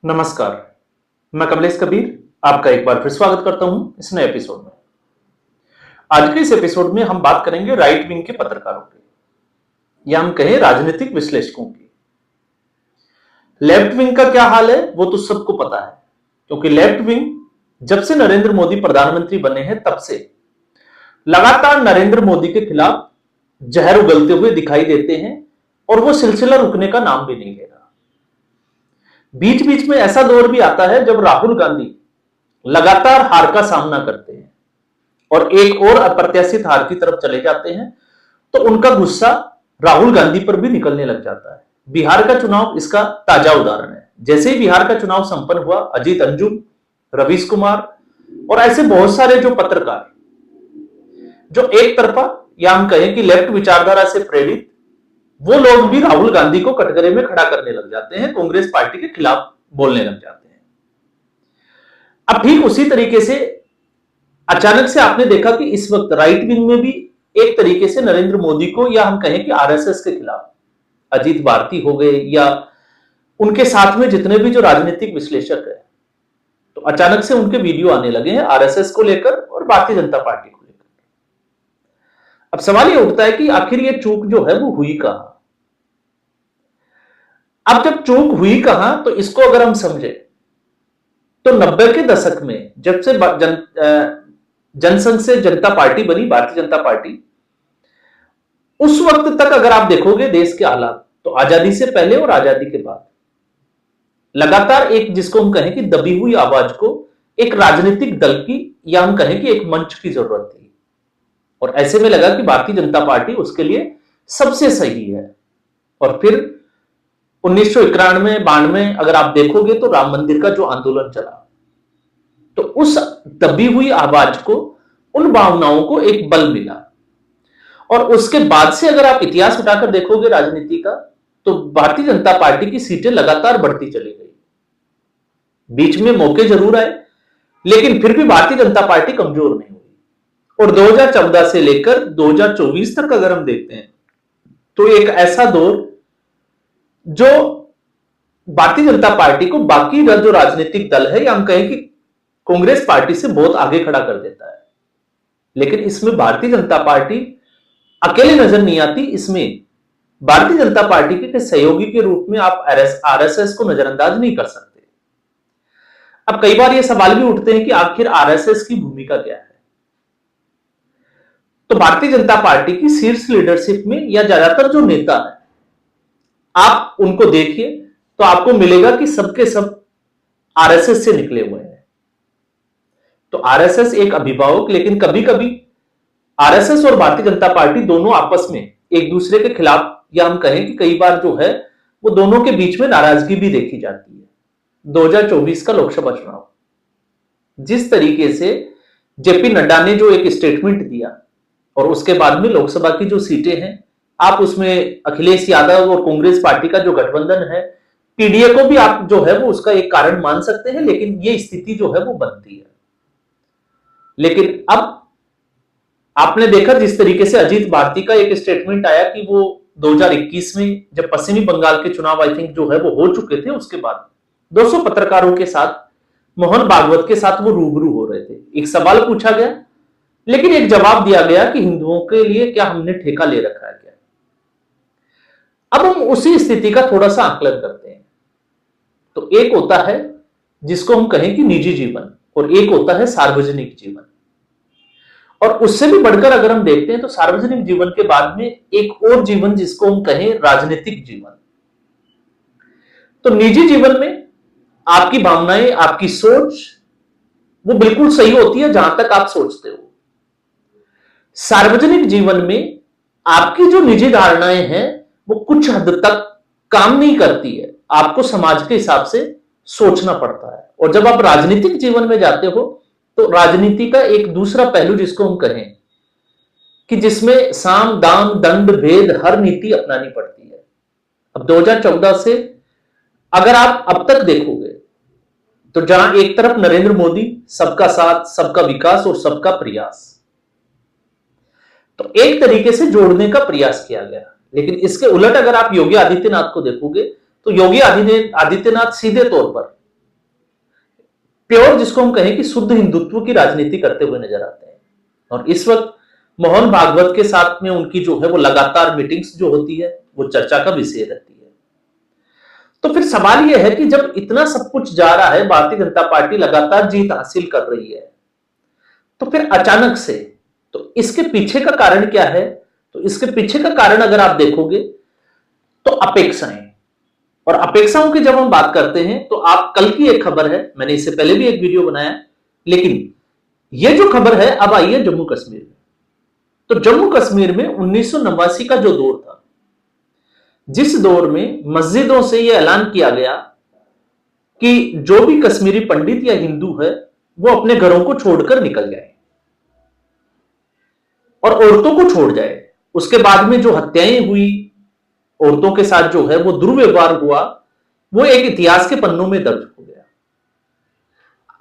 नमस्कार, मैं कमलेश कबीर आपका एक बार फिर स्वागत करता हूं इस नए एपिसोड में। आज के इस एपिसोड में हम बात करेंगे राइट विंग के पत्रकारों की, या हम कहें राजनीतिक विश्लेषकों की। लेफ्ट विंग का क्या हाल है वो तो सबको पता है, क्योंकि लेफ्ट विंग जब से नरेंद्र मोदी प्रधानमंत्री बने हैं तब से लगातार नरेंद्र मोदी के खिलाफ जहर उगलते हुए दिखाई देते हैं और वो सिलसिला रुकने का नाम भी नहीं ले रहा। बीच बीच में ऐसा दौर भी आता है जब राहुल गांधी लगातार हार का सामना करते हैं और एक और अप्रत्याशित हार की तरफ चले जाते हैं, तो उनका गुस्सा राहुल गांधी पर भी निकलने लग जाता है। बिहार का चुनाव इसका ताजा उदाहरण है। जैसे ही बिहार का चुनाव संपन्न हुआ, अजीत अंजुम, रवीश कुमार और ऐसे बहुत सारे जो पत्रकार जो एक तरफा या हम कहें कि लेफ्ट विचारधारा से प्रेरित, वो लोग भी राहुल गांधी को कटघरे में खड़ा करने लग जाते हैं, कांग्रेस पार्टी के खिलाफ बोलने लग जाते हैं। अब ठीक उसी तरीके से अचानक से आपने देखा कि इस वक्त राइट विंग में भी एक तरीके से नरेंद्र मोदी को या हम कहें कि आरएसएस के खिलाफ अजीत भारती हो गए या उनके साथ में जितने भी जो राजनीतिक विश्लेषक है, तो अचानक से उनके वीडियो आने लगे हैं आरएसएस को लेकर और भारतीय जनता पार्टी को लेकर। अब सवाल यह उठता है कि आखिर ये चूक जो है वो हुई कहां। अब जब चूक हुई कहां, तो इसको अगर हम समझे तो 90 के दशक में जब से जनसंघ से जनता पार्टी बनी, भारतीय जनता पार्टी, उस वक्त तक अगर आप देखोगे देश के हालात, तो आजादी से पहले और आजादी के बाद लगातार एक जिसको हम कहें कि दबी हुई आवाज को एक राजनीतिक दल की या हम कहें कि एक मंच की जरूरत थी, और ऐसे में लगा कि भारतीय जनता पार्टी उसके लिए सबसे सही है। और फिर 1991-92 अगर आप देखोगे तो राम मंदिर का जो आंदोलन चला, तो उस दबी हुई आवाज को, उन भावनाओं को एक बल मिला। और उसके बाद से अगर आप इतिहास उठाकर देखोगे राजनीति का, तो भारतीय जनता पार्टी की सीटें लगातार बढ़ती चली गई। बीच में मौके जरूर आए, लेकिन फिर भी भारतीय जनता पार्टी कमजोर नहीं हुई। और 2014 से लेकर 2024 तक अगर हम देखते हैं, तो एक ऐसा दौर जो भारतीय जनता पार्टी को बाकी जो राजनीतिक दल है या हम कहें कि कांग्रेस पार्टी से बहुत आगे खड़ा कर देता है। लेकिन इसमें भारतीय जनता पार्टी अकेले नजर नहीं आती, इसमें भारतीय जनता पार्टी के सहयोगी के रूप में आप आरएसएस को नजरअंदाज नहीं कर सकते। अब कई बार ये सवाल भी उठते हैं कि आखिर आरएसएस की भूमिका क्या है। तो भारतीय जनता पार्टी की शीर्ष लीडरशिप में या ज्यादातर जो नेता है, आप उनको देखिए तो आपको मिलेगा कि सबके सब आरएसएस से निकले हुए हैं। तो आरएसएस एक अभिभावक, लेकिन कभी कभी आरएसएस और भारतीय जनता पार्टी दोनों आपस में एक दूसरे के खिलाफ या हम कहें कि कई बार जो है वो दोनों के बीच में नाराजगी भी देखी जाती है। 2024 का लोकसभा चुनाव, जिस तरीके से जेपी नड्डा ने जो एक स्टेटमेंट दिया और उसके बाद में लोकसभा की जो सीटें हैं, आप उसमें अखिलेश यादव और कांग्रेस पार्टी का जो गठबंधन है, पीडीए को भी आप जो है वो उसका एक कारण मान सकते हैं, लेकिन ये स्थिति जो है वो बनती है। लेकिन अब आपने देखा जिस तरीके से अजीत भारती का एक स्टेटमेंट आया कि वो 2021 में जब पश्चिमी बंगाल के चुनाव आई थिंक जो है वो हो चुके थे, उसके बाद 200 पत्रकारों के साथ, मोहन भागवत के साथ वो रूबरू हो रहे थे। एक सवाल पूछा गया, लेकिन एक जवाब दिया गया कि हिंदुओं के लिए क्या हमने ठेका ले रखा है क्या। अब हम उसी स्थिति का थोड़ा सा आकलन करते हैं। तो एक होता है जिसको हम कहें कि निजी जीवन, और एक होता है सार्वजनिक जीवन। और उससे भी बढ़कर अगर हम देखते हैं तो सार्वजनिक जीवन के बाद में एक और जीवन जिसको हम कहें राजनीतिक जीवन। तो निजी जीवन में आपकी भावनाएं, आपकी सोच वो बिल्कुल सही होती है जहां तक आप सोचते हो। सार्वजनिक जीवन में आपकी जो निजी धारणाएं हैं वो कुछ हद तक काम नहीं करती है, आपको समाज के हिसाब से सोचना पड़ता है। और जब आप राजनीतिक जीवन में जाते हो तो राजनीति का एक दूसरा पहलू जिसको हम कहें कि जिसमें साम दाम दंड भेद हर नीति अपनानी पड़ती है। अब 2014 से अगर आप अब तक देखोगे तो जहां एक तरफ नरेंद्र मोदी सबका साथ, सबका विकास और सबका प्रयास, तो एक तरीके से जोड़ने का प्रयास किया गया। लेकिन इसके उलट अगर आप योगी आदित्यनाथ को देखोगे तो योगी आदित्यनाथ सीधे तौर पर प्योर, जिसको हम कहें कि शुद्ध हिंदुत्व की राजनीति करते हुए नजर आते हैं। और इस वक्त मोहन भागवत के साथ में उनकी जो है वो लगातार मीटिंग्स जो होती है वो चर्चा का विषय रहती है। तो फिर सवाल यह है कि जब इतना सब कुछ जा रहा है, भारतीय जनता पार्टी लगातार जीत हासिल कर रही है, तो फिर अचानक से, तो इसके पीछे का कारण क्या है? तो इसके पीछे का कारण अगर आप देखोगे तो अपेक्षाएं, और अपेक्षाओं की जब हम बात करते हैं तो आप, कल की एक खबर है, मैंने इससे पहले भी एक वीडियो बनाया, लेकिन यह जो खबर है अब आई है जम्मू कश्मीर में। तो जम्मू कश्मीर में 1989 का जो दौर था, जिस दौर में मस्जिदों से यह ऐलान किया गया कि जो भी कश्मीरी पंडित या हिंदू है वो अपने घरों को छोड़कर निकल जाए और औरतों को छोड़ जाए। उसके बाद में जो हत्याएं हुई, औरतों के साथ जो है वो दुर्व्यवहार हुआ, वो एक इतिहास के पन्नों में दर्ज हो गया।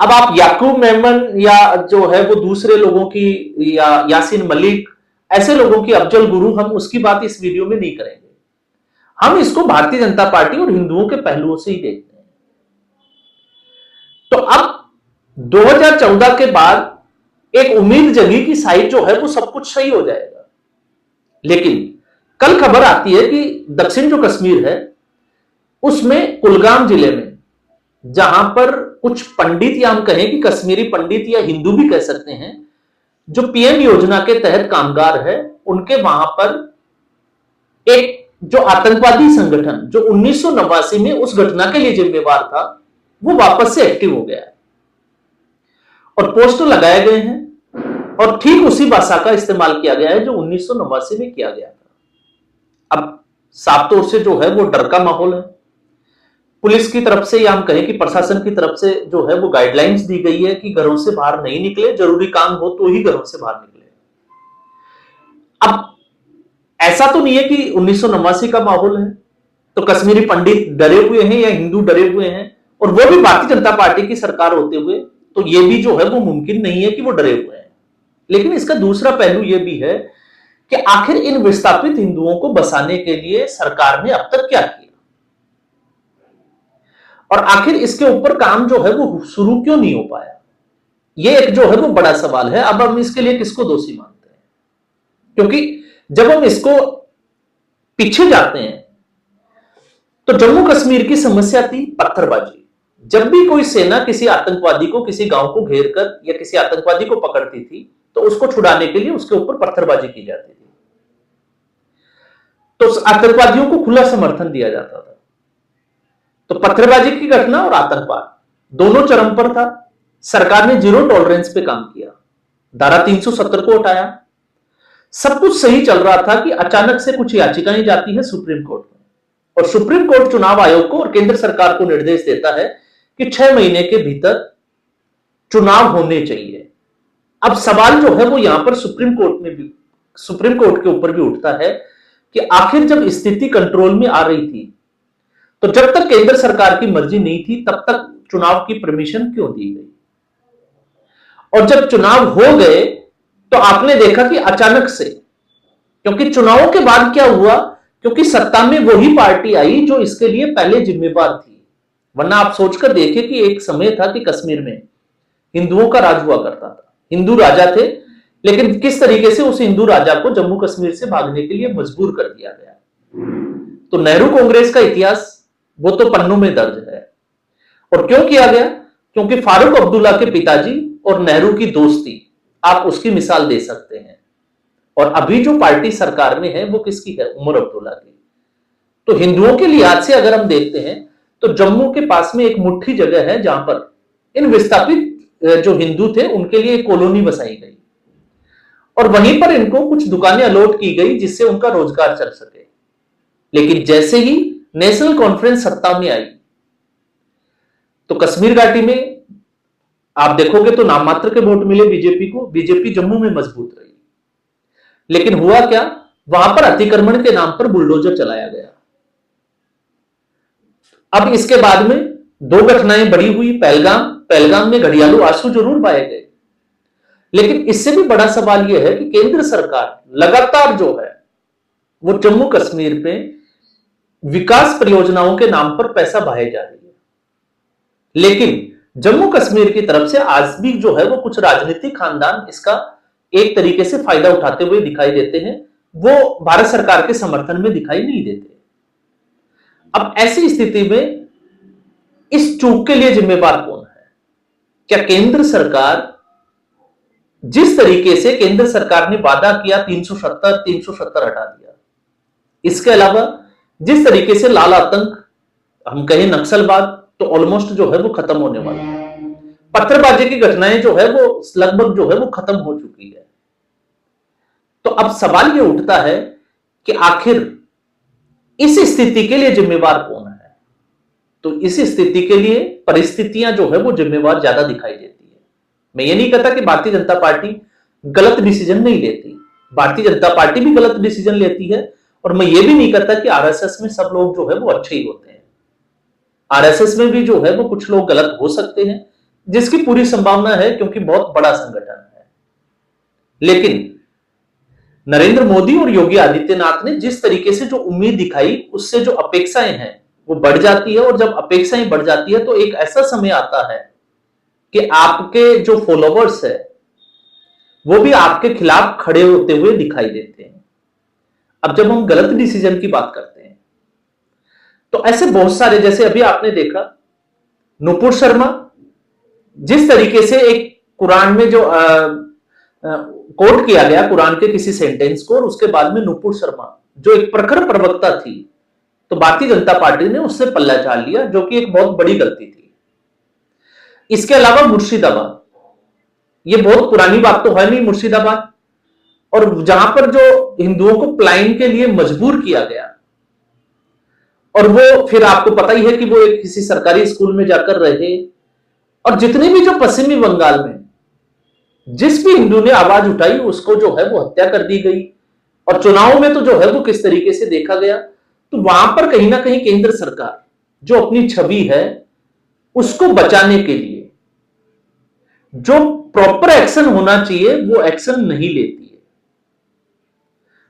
अब आप याकूब मेमन या जो है वो दूसरे लोगों की, या यासीन मलिक, ऐसे लोगों की, अफजल गुरु, हम उसकी बात इस वीडियो में नहीं करेंगे। हम इसको भारतीय जनता पार्टी और हिंदुओं के पहलुओं से ही देखते हैं। तो अब 2014 के बाद एक उम्मीद जगी कि शायद जो है वो सब कुछ सही हो जाएगा, लेकिन कल खबर आती है कि दक्षिण जो कश्मीर है उसमें कुलगाम जिले में, जहां पर कुछ पंडित, या हम कहें कि कश्मीरी पंडित या हिंदू भी कह सकते हैं, जो पीएम योजना के तहत कामगार है, उनके वहां पर एक जो आतंकवादी संगठन जो 1989 में उस घटना के लिए जिम्मेवार था, वो वापस से एक्टिव हो गया है और पोस्टर लगाए गए हैं, और ठीक उसी भाषा का इस्तेमाल किया गया है जो 1989 में किया गया था। अब साफ तौर से जो है वो डर का माहौल है। पुलिस की तरफ से, या हम कहें कि प्रशासन की तरफ से जो है वो गाइडलाइंस दी गई है कि घरों से बाहर नहीं निकले, जरूरी काम हो तो ही घरों से बाहर निकले। अब ऐसा तो नहीं है कि 1989 का माहौल है तो कश्मीरी पंडित डरे हुए हैं या हिंदू डरे हुए हैं, और वो भी भारतीय जनता पार्टी की सरकार होते हुए, तो ये भी जो है वो मुमकिन नहीं है कि वो डरे हुए हैं। लेकिन इसका दूसरा पहलू ये भी है कि आखिर इन विस्थापित हिंदुओं को बसाने के लिए सरकार ने अब तक क्या किया, और आखिर इसके ऊपर काम जो है वो शुरू क्यों नहीं हो पाया, ये एक जो है वो बड़ा सवाल है। अब हम इसके लिए किसको दोषी मानते हैं? क्योंकि जब हम इसको पीछे जाते हैं तो जम्मू कश्मीर की समस्या थी पत्थरबाजी। जब भी कोई सेना किसी आतंकवादी को, किसी गांव को घेर कर या किसी आतंकवादी को पकड़ती थी तो उसको छुड़ाने के लिए उसके ऊपर पत्थरबाजी की जाती थी, तो आतंकवादियों को खुला समर्थन दिया जाता था। तो पत्थरबाजी की घटना और आतंकवाद दोनों चरम पर था। सरकार ने जीरो टॉलरेंस पे काम किया, धारा 370 को हटाया, सब कुछ सही चल रहा था कि अचानक से कुछ याचिकाएं जाती है सुप्रीम कोर्ट में, और सुप्रीम कोर्ट चुनाव आयोग को और केंद्र सरकार को निर्देश देता है कि 6 महीने के भीतर चुनाव होने चाहिए। अब सवाल जो है वो यहां पर सुप्रीम कोर्ट के ऊपर भी उठता है कि आखिर जब स्थिति कंट्रोल में आ रही थी तो जब तक केंद्र सरकार की मर्जी नहीं थी तब तक चुनाव की परमिशन क्यों दी गई, और जब चुनाव हो गए तो आपने देखा कि अचानक से, क्योंकि चुनावों के बाद क्या हुआ, क्योंकि सत्ता में वही पार्टी आई जो इसके लिए पहले जिम्मेवार थी। वरना आप सोचकर देखिए कि एक समय था कि कश्मीर में हिंदुओं का राज हुआ करता था, हिंदू राजा थे, लेकिन किस तरीके से उस हिंदू राजा को जम्मू कश्मीर से भागने के लिए मजबूर कर दिया गया। तो नेहरू कांग्रेस का इतिहास वो तो पन्नों में दर्ज है। और क्यों किया गया? क्योंकि फारूक अब्दुल्ला के पिताजी और नेहरू की दोस्ती, आप उसकी मिसाल दे सकते हैं। और अभी जो पार्टी सरकार में है वो किसकी है? उमर अब्दुल्ला की। तो हिंदुओं के लिहाज से अगर हम देखते हैं तो जम्मू के पास में एक मुट्ठी जगह है जहां पर इन विस्थापित जो हिंदू थे उनके लिए एक कॉलोनी बसाई गई, और वहीं पर इनको कुछ दुकानें अलॉट की गई जिससे उनका रोजगार चल सके। लेकिन जैसे ही नेशनल कॉन्फ्रेंस सत्ता में आई तो कश्मीर घाटी में आप देखोगे तो नाम मात्र के वोट मिले बीजेपी को, बीजेपी जम्मू में मजबूत रही। लेकिन हुआ क्या? वहां पर अतिक्रमण के नाम पर बुलडोजर चलाया गया। अब इसके बाद में 2 घटनाएं बड़ी हुई। पहलगाम में घड़ियालू आंसू जरूर पाए गए, लेकिन इससे भी बड़ा सवाल यह है कि केंद्र सरकार लगातार जो है वो जम्मू कश्मीर पे विकास परियोजनाओं के नाम पर पैसा बहाए जा रही है, लेकिन जम्मू कश्मीर की तरफ से आज भी जो है वो कुछ राजनीतिक खानदान इसका एक तरीके से फायदा उठाते हुए दिखाई देते हैं, वो भारत सरकार के समर्थन में दिखाई नहीं देते। अब ऐसी स्थिति में इस चूक के लिए जिम्मेवार कौन है? क्या केंद्र सरकार, जिस तरीके से केंद्र सरकार ने वादा किया 370 हटा दिया, इसके अलावा जिस तरीके से लाल आतंक, हम कहें नक्सलवाद, तो ऑलमोस्ट जो है वो खत्म होने वाला है, पत्थरबाजी की घटनाएं जो है वो लगभग जो है वो खत्म हो चुकी है। तो अब सवाल ये उठता है कि आखिर इस स्थिति के लिए जिम्मेवार कौन है? तो इस स्थिति के लिए परिस्थितियां जो है वो जिम्मेवार ज्यादा दिखाई देती है। मैं ये नहीं कहता कि भारतीय जनता पार्टी गलत डिसीजन नहीं लेती, भारतीय जनता पार्टी भी गलत डिसीजन लेती है, और मैं ये भी नहीं कहता कि आरएसएस में सब लोग जो है वो अच्छे ही होते हैं। आरएसएस में भी जो है वो कुछ लोग गलत हो सकते हैं, जिसकी पूरी संभावना है, क्योंकि बहुत बड़ा संगठन है। लेकिन नरेंद्र मोदी और योगी आदित्यनाथ ने जिस तरीके से जो उम्मीद दिखाई, उससे जो अपेक्षाएं हैं वो बढ़ जाती है, और जब अपेक्षाएं बढ़ जाती है तो एक ऐसा समय आता है कि आपके जो फॉलोवर्स है वो भी आपके खिलाफ खड़े होते हुए दिखाई देते हैं। अब जब हम गलत डिसीजन की बात करते हैं तो ऐसे बहुत सारे, जैसे अभी आपने देखा नुपुर शर्मा, जिस तरीके से एक कुरान में जो कोट किया गया कुरान के किसी सेंटेंस को, और उसके बाद में नुपुर शर्मा जो एक प्रखर प्रवक्ता थी, तो भारतीय जनता पार्टी ने उससे पल्ला झाड़ लिया, जो कि एक बहुत बड़ी गलती थी। इसके अलावा मुर्शिदाबाद, ये बहुत पुरानी बात तो है नहीं मुर्शिदाबाद, और जहां पर जो हिंदुओं को पलायन के लिए मजबूर किया गया, और वो फिर आपको पता ही है कि वो एक किसी सरकारी स्कूल में जाकर रहे, और जितने भी जो पश्चिमी बंगाल में जिस भी हिंदू ने आवाज उठाई उसको जो है वो हत्या कर दी गई, और चुनाव में तो जो है वो किस तरीके से देखा गया। तो वहां पर कहीं ना कहीं केंद्र सरकार जो अपनी छवि है उसको बचाने के लिए जो प्रॉपर एक्शन होना चाहिए वो एक्शन नहीं लेती है,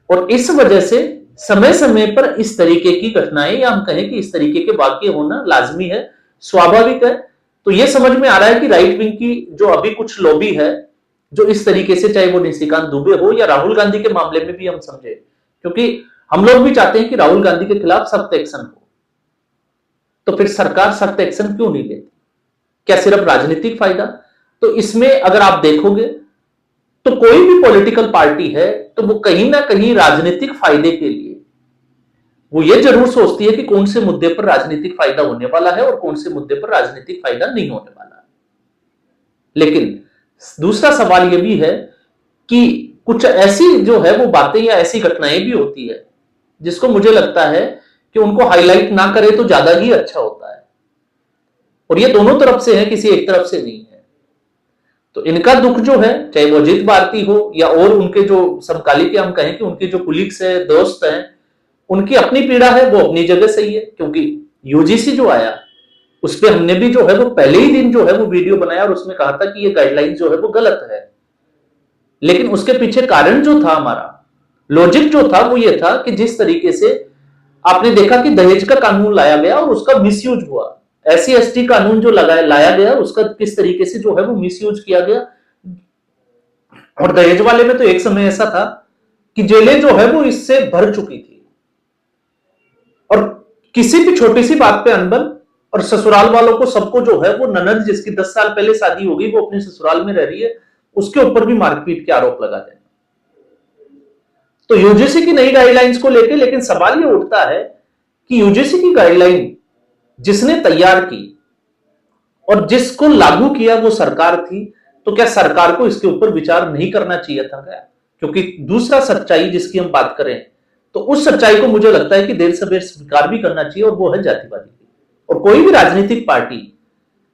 और इस वजह से समय समय पर इस तरीके की घटनाएं, या हम कहें कि इस तरीके के वाक्य होना लाजमी है, स्वाभाविक है। तो यह समझ में आ रहा है कि राइट विंग की जो अभी कुछ लॉबी है, जो इस तरीके से, चाहे वो निशिकांत दुबे हो या राहुल गांधी के मामले में भी हम समझे, क्योंकि हम लोग भी चाहते हैं कि राहुल गांधी के खिलाफ सख्त एक्शन हो, तो फिर सरकार सख्त एक्शन क्यों नहीं लेती? क्या सिर्फ राजनीतिक फायदा? तो इसमें अगर आप देखोगे तो कोई भी पॉलिटिकल पार्टी है तो वो कहीं ना कहीं राजनीतिक फायदे के लिए वो ये जरूर सोचती है कि कौन से मुद्दे पर राजनीतिक फायदा होने वाला है और कौन से मुद्दे पर राजनीतिक फायदा नहीं होने वाला है। लेकिन दूसरा सवाल यह भी है कि कुछ ऐसी जो है वो बातें या ऐसी घटनाएं भी होती है जिसको मुझे लगता है कि उनको हाईलाइट ना करे तो ज्यादा ही अच्छा होता है, और ये दोनों तरफ से है, किसी एक तरफ से नहीं है। तो इनका दुख जो है, चाहे वो अजीत भारती हो या और उनके जो समकालिक, हम कहें कि उनके जो कुलीग्स है, दोस्त हैं, उनकी अपनी पीड़ा है, वो अपनी जगह सही है। क्योंकि यूजीसी जो आया उस पर हमने भी जो है वो पहले ही दिन जो है वो वीडियो बनाया और उसमें कहा था कि ये गाइडलाइन जो है वो गलत है, लेकिन उसके पीछे कारण जो था, हमारा लॉजिक जो था वो ये था कि जिस तरीके से आपने देखा कि दहेज का कानून लाया गया और उसका मिसयूज हुआ, एससी एसटी कानून जो लाया गया उसका किस तरीके से जो है वो मिसयूज किया गया, और दहेज वाले में तो एक समय ऐसा था कि जेलें जो है वो इससे भर चुकी थी, और किसी भी छोटी सी बात पे अनबन, और ससुराल वालों को सबको जो है वो ननद जिसकी 10 साल पहले शादी हो गई वो अपने ससुराल में रह रही है, उसके ऊपर भी मारपीट के आरोप लगा देना। तो यूजीसी की नई गाइडलाइंस को लेकर लेकिन सवाल ये उठता है कि यूजीसी की गाइडलाइन जिसने तैयार की और जिसको लागू किया वो सरकार थी, तो क्या सरकार को इसके ऊपर विचार नहीं करना चाहिए था क्या? क्योंकि दूसरा सच्चाई जिसकी हम बात करें तो उस सच्चाई को मुझे लगता है कि देर सवेर स्वीकार भी करना चाहिए, और वो है जातिवादी। और कोई भी राजनीतिक पार्टी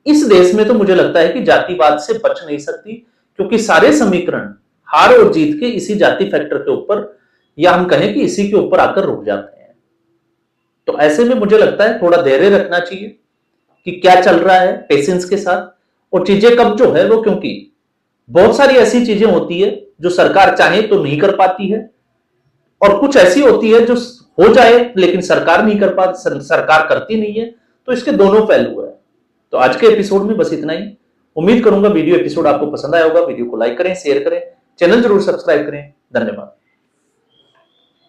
इस देश में तो मुझे लगता है कि जातिवाद से बच नहीं सकती, क्योंकि सारे समीकरण हार और जीत के इसी जाति फैक्टर के ऊपर, या हम कहें कि इसी के ऊपर आकर रुक जाते हैं। तो ऐसे में मुझे लगता है थोड़ा धैर्य रखना चाहिए कि क्या चल रहा है, पेशेंस के साथ, और चीजें कब जो है वो, क्योंकि बहुत सारी ऐसी चीजें होती है जो सरकार चाहे तो नहीं कर पाती है, और कुछ ऐसी होती है जो हो जाए लेकिन सरकार नहीं कर पाती, सरकार करती नहीं है। तो इसके दोनों पहलू है। तो आज के एपिसोड में बस इतना ही। उम्मीद करूंगा वीडियो एपिसोड आपको पसंद आया होगा। वीडियो को लाइक करें, शेयर करें, चैनल जरूर सब्सक्राइब करें। धन्यवाद।